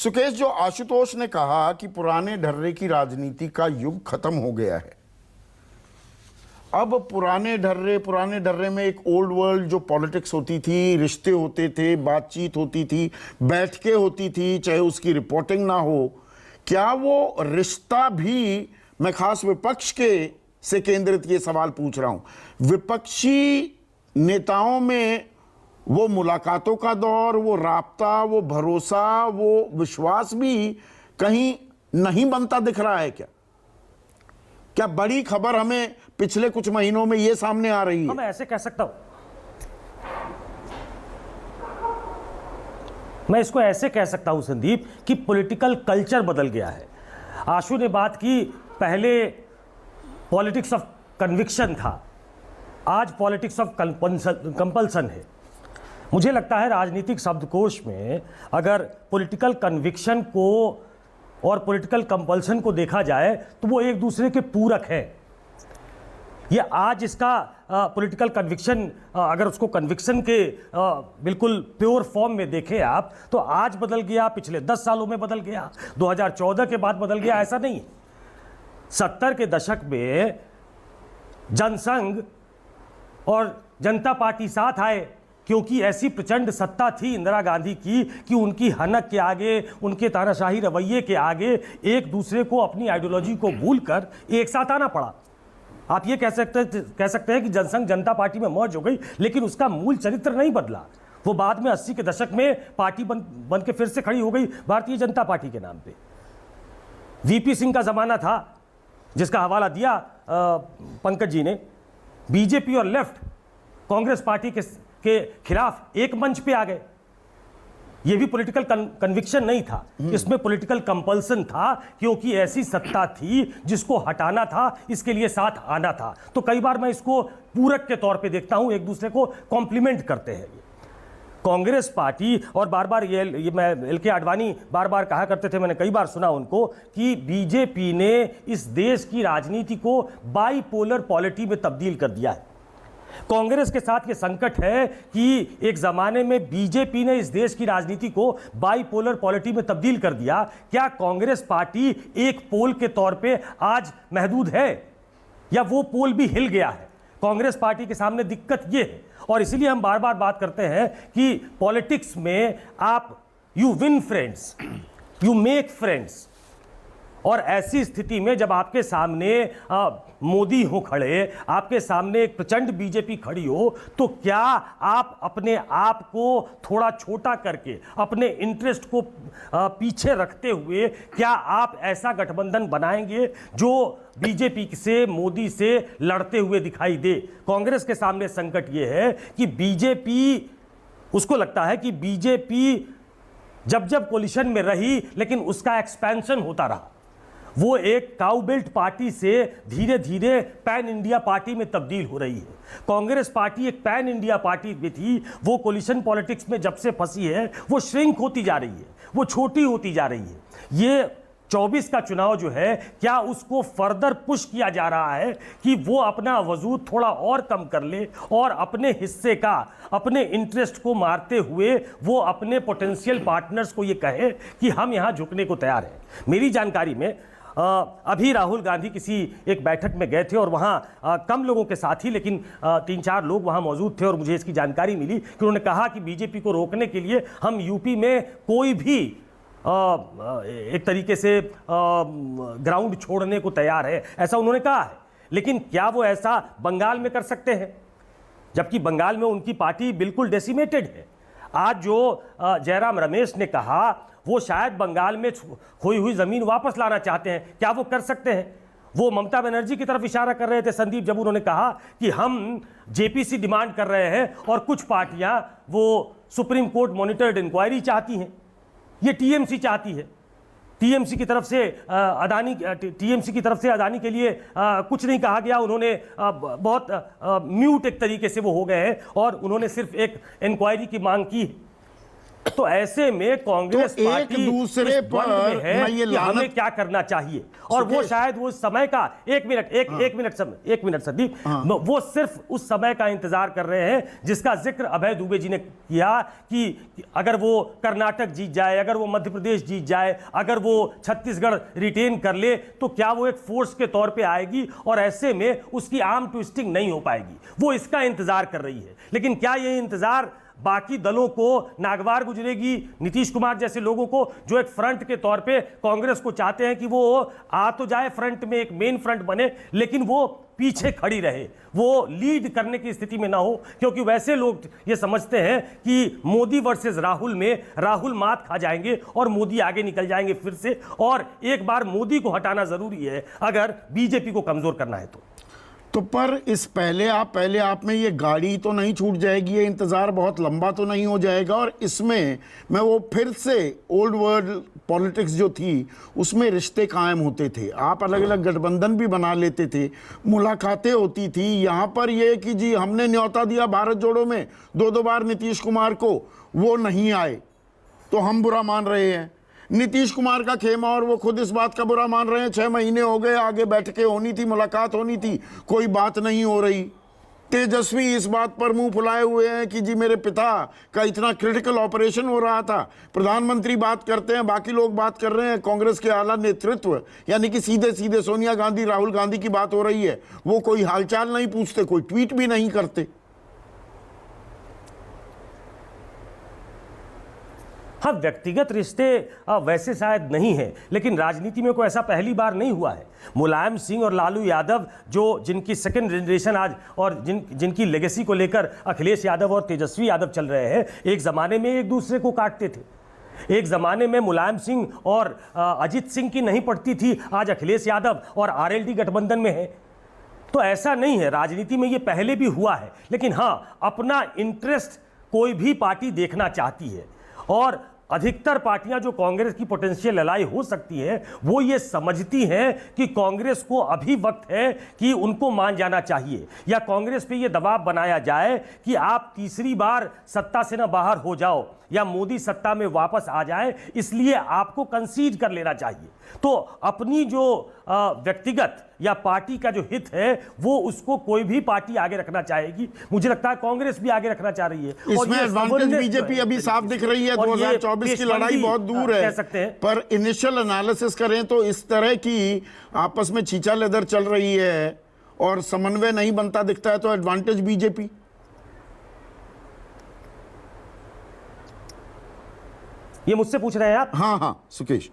सुकेश, जो आशुतोष ने कहा कि पुराने ढर्रे की राजनीति का युग खत्म हो गया है, अब पुराने ढर्रे में एक ओल्ड वर्ल्ड जो पॉलिटिक्स होती थी, रिश्ते होते थे, बातचीत होती थी, बैठकें होती थी, चाहे उसकी रिपोर्टिंग ना हो, क्या वो रिश्ता भी, मैं खास विपक्ष के से केंद्रित ये सवाल पूछ रहा हूं, विपक्षी नेताओं में वो मुलाकातों का दौर, वो राब्ता, वो भरोसा, वो विश्वास भी कहीं नहीं बनता दिख रहा है क्या? क्या बड़ी खबर हमें पिछले कुछ महीनों में ये सामने आ रही है? मैं ऐसे कह सकता हूं, मैं इसको ऐसे कह सकता हूं संदीप कि पॉलिटिकल कल्चर बदल गया है। आशु ने बात की, पहले पॉलिटिक्स ऑफ कन्विक्शन था, आज पॉलिटिक्स ऑफ कंपल्सन है। मुझे लगता है राजनीतिक शब्दकोश में अगर पॉलिटिकल कन्विक्शन को और पॉलिटिकल कंपल्सन को देखा जाए तो वो एक दूसरे के पूरक है। ये आज इसका पॉलिटिकल कन्विक्शन, अगर उसको कन्विक्शन के बिल्कुल प्योर फॉर्म में देखें आप, तो आज बदल गया, पिछले 10 सालों में बदल गया, 2014 के बाद बदल गया, ऐसा नहीं। 70 के दशक में जनसंघ और जनता पार्टी साथ आए क्योंकि ऐसी प्रचंड सत्ता थी इंदिरा गांधी की कि उनकी हनक के आगे, उनके तानाशाही रवैये के आगे एक दूसरे को, अपनी आइडियोलॉजी को भूलकर एक साथ आना पड़ा। आप ये कह सकते हैं कि जनसंघ जनता पार्टी में मर्ज हो गई, लेकिन उसका मूल चरित्र नहीं बदला। वो बाद में 80 के दशक में पार्टी बन के फिर से खड़ी हो गई भारतीय जनता पार्टी के नाम पे। वीपी सिंह का जमाना था जिसका हवाला दिया पंकज जी ने। बीजेपी और लेफ्ट कांग्रेस पार्टी के खिलाफ एक मंच पे आ गए। ये भी पॉलिटिकल कन्विक्शन नहीं था, इसमें पॉलिटिकल कंपल्सन था, क्योंकि ऐसी सत्ता थी जिसको हटाना था, इसके लिए साथ आना था। तो कई बार मैं इसको पूरक के तौर पे देखता हूं, एक दूसरे को कॉम्प्लीमेंट करते हैं। कांग्रेस पार्टी और बार बार ये मैं एल.के. आडवाणी बार बार कहा करते थे, मैंने कई बार सुना उनको, कि बीजेपी ने इस देश की राजनीति को बाइपोलर पॉलिटी में तब्दील कर दिया है। कांग्रेस के साथ ये संकट है कि एक जमाने में बीजेपी ने इस देश की राजनीति को बाइपोलर पॉलिटी में तब्दील कर दिया। क्या कांग्रेस पार्टी एक पोल के तौर पे आज महदूद है, या वो पोल भी हिल गया है? कांग्रेस पार्टी के सामने दिक्कत ये है, और इसीलिए हम बार बार बात करते हैं कि पॉलिटिक्स में आप you win friends, you make friends. और ऐसी स्थिति में जब आपके सामने मोदी हो खड़े, आपके सामने एक प्रचंड बीजेपी खड़ी हो, तो क्या आप अपने आप को थोड़ा छोटा करके, अपने इंटरेस्ट को पीछे रखते हुए, क्या आप ऐसा गठबंधन बनाएंगे जो बीजेपी से, मोदी से लड़ते हुए दिखाई दे? कांग्रेस के सामने संकट यह है कि बीजेपी, उसको लगता है कि बीजेपी जब कोलिशन में रही, लेकिन उसका एक्सपेंशन होता रहा। वो एक काउ बेल्ट पार्टी से धीरे धीरे पैन इंडिया पार्टी में तब्दील हो रही है। कांग्रेस पार्टी एक पैन इंडिया पार्टी में थी, वो कोलिशन पॉलिटिक्स में जब से फंसी है, वो श्रिंक होती जा रही है, वो छोटी होती जा रही है। ये 24 का चुनाव जो है, क्या उसको फर्दर पुश किया जा रहा है कि वो अपना वजूद थोड़ा और कम कर ले और अपने हिस्से का, अपने इंटरेस्ट को मारते हुए वो अपने पोटेंशियल पार्टनर्स को ये कहे कि हम यहाँ झुकने को तैयार हैं? मेरी जानकारी में अभी राहुल गांधी किसी एक बैठक में गए थे और वहाँ कम लोगों के साथ ही, लेकिन 3-4 लोग वहाँ मौजूद थे, और मुझे इसकी जानकारी मिली कि उन्होंने कहा कि बीजेपी को रोकने के लिए हम यूपी में कोई भी एक तरीके से ग्राउंड छोड़ने को तैयार है, ऐसा उन्होंने कहा है। लेकिन क्या वो ऐसा बंगाल में कर सकते हैं, जबकि बंगाल में उनकी पार्टी बिल्कुल डेसिमेटेड है? आज जो जयराम रमेश ने कहा, वो शायद बंगाल में खोई हुई जमीन वापस लाना चाहते हैं। क्या वो कर सकते हैं? वो ममता बनर्जी की तरफ इशारा कर रहे थे संदीप, जब उन्होंने कहा कि हम जेपीसी डिमांड कर रहे हैं और कुछ पार्टियां वो सुप्रीम कोर्ट मॉनिटर्ड इंक्वायरी चाहती हैं। ये टीएमसी चाहती है। टीएमसी की तरफ से अदानी के लिए कुछ नहीं कहा गया। उन्होंने बहुत म्यूट एक तरीके से वो हो गए हैं और उन्होंने सिर्फ एक इंक्वायरी की मांग की। तो ऐसे में कांग्रेस तो एक पार्टी दूसरे इस द्वंद में पर है मैं ये कि हमें लानत- क्या करना चाहिए, और वो शायद वो समय का एक मिनट संदीप, वो सिर्फ उस समय का इंतजार कर रहे हैं जिसका जिक्र अभय दुबे जी ने किया कि अगर वो कर्नाटक जीत जाए, अगर वो मध्य प्रदेश जीत जाए, अगर वो छत्तीसगढ़ रिटेन कर ले, तो क्या वो एक फोर्स के तौर पे आएगी और ऐसे में उसकी आर्म ट्विस्टिंग नहीं हो पाएगी। वो इसका इंतजार कर रही है। लेकिन क्या ये इंतजार बाकी दलों को नागवार गुजरेगी? नीतीश कुमार जैसे लोगों को जो एक फ्रंट के तौर पे कांग्रेस को चाहते हैं कि वो आ तो जाए फ्रंट में, एक मेन फ्रंट बने, लेकिन वो पीछे खड़ी रहे, वो लीड करने की स्थिति में ना हो, क्योंकि वैसे लोग ये समझते हैं कि मोदी वर्सेस राहुल में राहुल मात खा जाएंगे और मोदी आगे निकल जाएंगे फिर से, और एक बार मोदी को हटाना जरूरी है अगर बीजेपी को कमजोर करना है तो पर इस पहले आप में ये गाड़ी तो नहीं छूट जाएगी, ये इंतज़ार बहुत लंबा तो नहीं हो जाएगा। और इसमें मैं वो फिर से ओल्ड वर्ल्ड पॉलिटिक्स जो थी उसमें रिश्ते कायम होते थे, आप अलग अलग गठबंधन भी बना लेते थे, मुलाकातें होती थी। यहाँ पर ये कि जी हमने न्योता दिया भारत जोड़ो में 2 बार नीतीश कुमार को, वो नहीं आए तो हम बुरा मान रहे हैं। नीतीश कुमार का खेमा और वो खुद इस बात का बुरा मान रहे हैं। 6 महीने हो गए, आगे बैठ के होनी थी, मुलाकात होनी थी, कोई बात नहीं हो रही। तेजस्वी इस बात पर मुंह फुलाए हुए हैं कि जी मेरे पिता का इतना क्रिटिकल ऑपरेशन हो रहा था। प्रधानमंत्री बात करते हैं, बाकी लोग बात कर रहे हैं, कांग्रेस के आला नेतृत्व यानी कि सीधे सीधे सोनिया गांधी राहुल गांधी की बात हो रही है, वो कोई हालचाल नहीं पूछते, कोई ट्वीट भी नहीं करते। हाँ, व्यक्तिगत रिश्ते वैसे शायद नहीं है, लेकिन राजनीति में कोई ऐसा पहली बार नहीं हुआ है। मुलायम सिंह और लालू यादव जो जिनकी सेकंड जनरेशन आज और जिनकी लेगेसी को लेकर अखिलेश यादव और तेजस्वी यादव चल रहे हैं, एक ज़माने में एक दूसरे को काटते थे। एक ज़माने में मुलायम सिंह और अजित सिंह की नहीं पड़ती थी, आज अखिलेश यादव और आरएलडी गठबंधन में है। तो ऐसा नहीं है, राजनीति में ये पहले भी हुआ है। लेकिन हाँ, अपना इंटरेस्ट कोई भी पार्टी देखना चाहती है, और अधिकतर पार्टियां जो कांग्रेस की पोटेंशियल एलाई हो सकती है वो ये समझती हैं कि कांग्रेस को अभी वक्त है कि उनको मान जाना चाहिए, या कांग्रेस पे ये दबाव बनाया जाए कि आप तीसरी बार सत्ता से ना बाहर हो जाओ या मोदी सत्ता में वापस आ जाए, इसलिए आपको कंसीड कर लेना चाहिए। तो अपनी जो व्यक्तिगत या पार्टी का जो हित है वो उसको कोई भी पार्टी आगे रखना चाहेगी। मुझे लगता है कांग्रेस भी आगे रखना चाह रही है। इसमें एडवांटेज बीजेपी अभी साफ दिख रही है। 2024 की लड़ाई बहुत दूर है, कह सकते हैं। पर इनिशियल एनालिसिस करें तो इस तरह की आपस में छींचा लेदर चल रही है और समन्वय नहीं बनता दिखता है, तो एडवांटेज बीजेपी। ये मुझसे पूछ रहे हैं आप? हाँ सुकेश।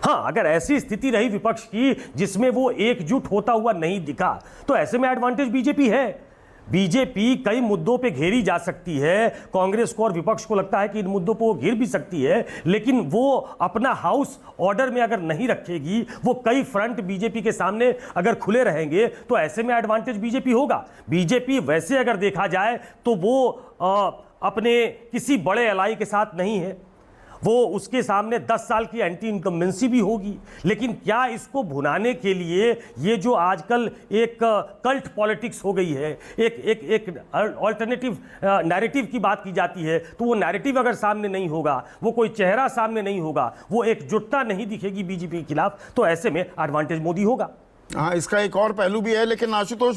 हाँ, अगर ऐसी स्थिति रही विपक्ष की जिसमें वो एकजुट होता हुआ नहीं दिखा, तो ऐसे में एडवांटेज बीजेपी है। बीजेपी कई मुद्दों पे घेरी जा सकती है, कांग्रेस को और विपक्ष को लगता है कि इन मुद्दों पर वो घेर भी सकती है, लेकिन वो अपना हाउस ऑर्डर में अगर नहीं रखेगी, वो कई फ्रंट बीजेपी के सामने अगर खुले रहेंगे, तो ऐसे में एडवांटेज बीजेपी होगा। बीजेपी वैसे अगर देखा जाए तो वो अपने किसी बड़े एलाई के साथ नहीं है, वो उसके सामने 10 साल की एंटी इनकम्बेंसी भी होगी। लेकिन क्या इसको भुनाने के लिए ये जो आजकल एक कल्ट पॉलिटिक्स हो गई है, एक अल्टरनेटिव नैरेटिव की बात की जाती है, तो वो नैरेटिव अगर सामने नहीं होगा, वो कोई चेहरा सामने नहीं होगा, वो एकजुटता नहीं दिखेगी बीजेपी के खिलाफ, तो ऐसे में एडवांटेज मोदी होगा। हाँ, इसका एक और पहलू भी है। लेकिन आशुतोष